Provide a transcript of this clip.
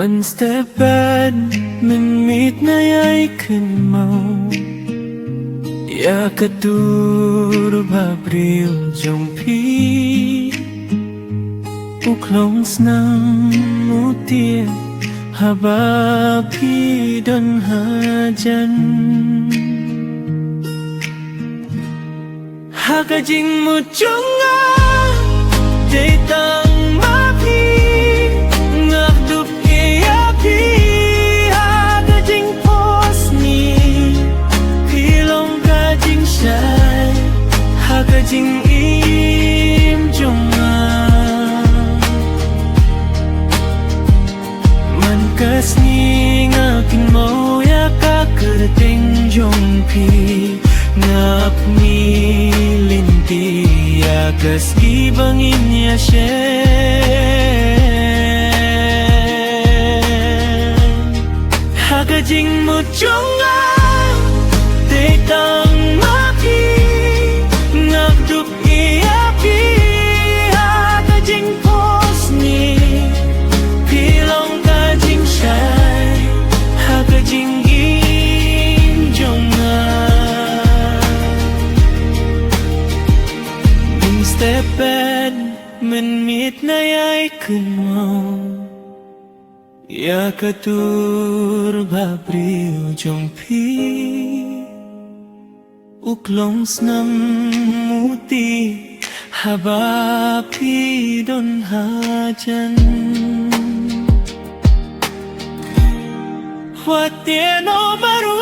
มันสเตปแบนมันมีดในไอ้ขึ้นเมาอยากกระตูรบาบริวจงพีอุกลงสนังมูเตียฮาบาพีดนหาจันหากจริงมุจงอาได้ตั้งมาพีงักดุบเกียพีหากจริงโพสนี้พี่ลงกาจริงใช่หากจริงอิมจงมามันก็สนี้งักกินโมยากะกระติงจงพีงับมีAgas ibangin niya siya Hagajing mo chunga Tetang mapi Ngagdup iapi Hagajing posni Pilong kajing siya'y Hagajing injunga Step bed มันมีดในไอ้ขึ้นเมาอยากกระตูรบาบริวจงพีอุกลงสนังมูตีฮาบาพีดนหาจันวัดเตียโนบารุ